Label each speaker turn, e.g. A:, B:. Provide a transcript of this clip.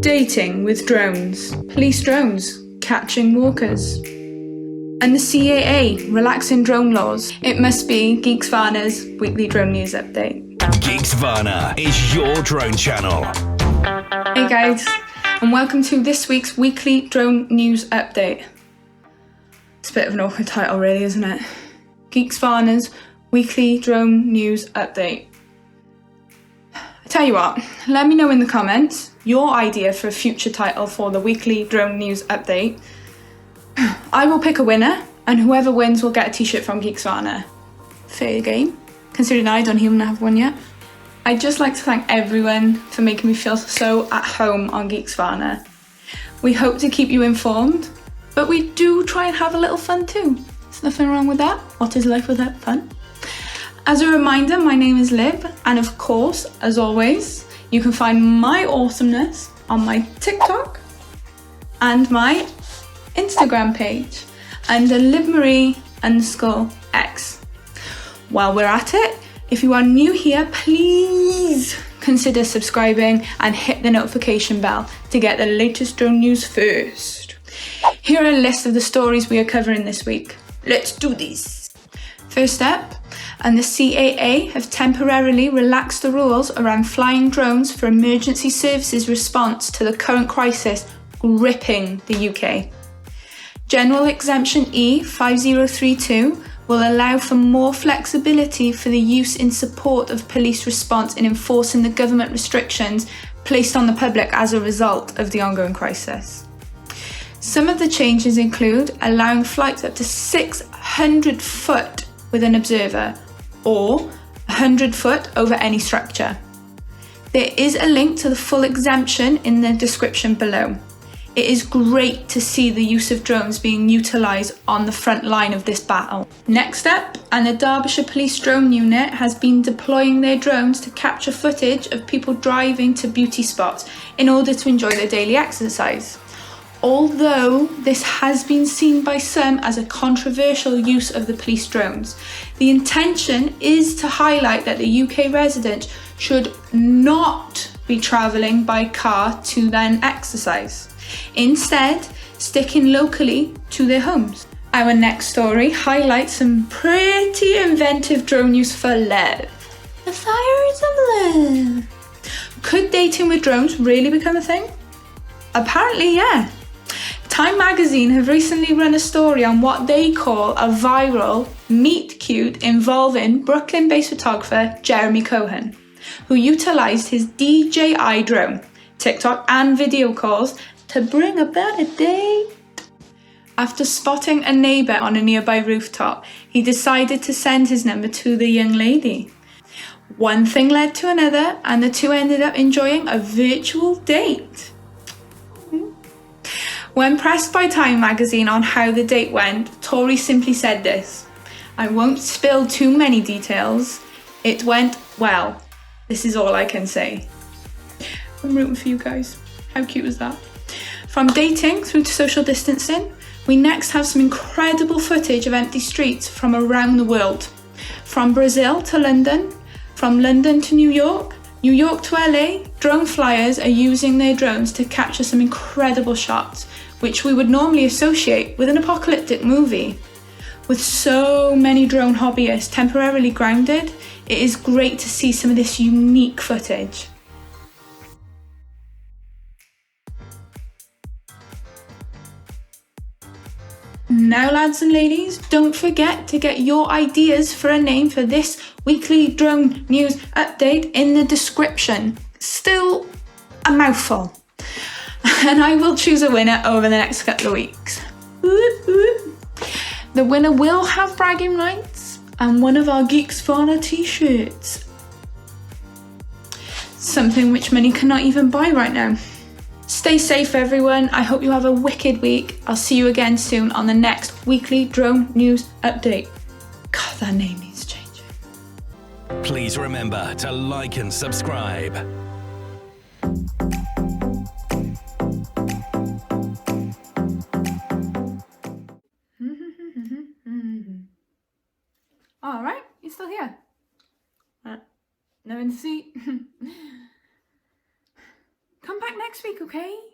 A: Dating with drones, police drones, catching walkers, and the CAA relaxing drone laws. It must be Geeksvana's weekly drone news update.
B: Geeksvana is your drone channel.
A: Hey guys, and welcome to this week's weekly drone news update. It's a bit of an awkward title really, isn't it? Geeksvana's weekly drone news update. I tell you what, let me know in the comments your idea for a future title for the weekly drone news update. I will pick a winner, and whoever wins will get a t-shirt from Geeksvana. Fair game, considering I don't even have one yet. I'd just like to thank everyone for making me feel so at home on Geeksvana. We hope to keep you informed, but we do try and have a little fun too. There's nothing wrong with that. What is life without fun? As a reminder, my name is Lib, and of course, as always, you can find my awesomeness on my TikTok and my Instagram page under LibMarie_X. While we're at it, if you are new here, please consider subscribing and hit the notification bell to get the latest drone news first. Here are a list of the stories we are covering this week. Let's do this. First up, and the CAA have temporarily relaxed the rules around flying drones for emergency services response to the current crisis gripping the UK. General Exemption E 5032 will allow for more flexibility for the use in support of police response in enforcing the government restrictions placed on the public as a result of the ongoing crisis. Some of the changes include allowing flights up to 600 foot with an observer, or 100 foot over any structure. There is a link to the full exemption in the description below. It is great to see the use of drones being utilised on the front line of this battle. Next up, and the Derbyshire Police Drone Unit has been deploying their drones to capture footage of people driving to beauty spots in order to enjoy their daily exercise. Although this has been seen by some as a controversial use of the police drones, the intention is to highlight that the UK residents should not be travelling by car to then exercise, instead sticking locally to their homes. Our next story highlights some pretty inventive drone use for love. The fires of love. Could dating with drones really become a thing? Apparently, yeah. Time magazine have recently run a story on what they call a viral meet cute involving Brooklyn-based photographer Jeremy Cohen, who utilised his DJI drone, TikTok and video calls to bring about a date. After spotting a neighbour on a nearby rooftop, he decided to send his number to the young lady. One thing led to another, and the two ended up enjoying a virtual date. When pressed by Time magazine on how the date went, Tori simply said this: "I won't spill too many details. It went well. This is all I can say." I'm rooting for you guys. How cute was that? From dating through to social distancing, we next have some incredible footage of empty streets from around the world. From Brazil to London, from London to New York to LA, drone flyers are using their drones to capture some incredible shots, which we would normally associate with an apocalyptic movie. With so many drone hobbyists temporarily grounded, it is great to see some of this unique footage. Now lads and ladies, don't forget to get your ideas for a name for this weekly drone news update in the description. Still a mouthful. And I will choose a winner over the next couple of weeks. The winner will have bragging rights and one of our Geeksvana t-shirts. Something which many cannot even buy right now. Stay safe everyone, I hope you have a wicked week. I'll see you again soon on the next weekly drone news update. God, that name needs changing.
B: Please remember to like and subscribe.
A: Alright, you're still here. No in the seat. Come back. back next week, okay?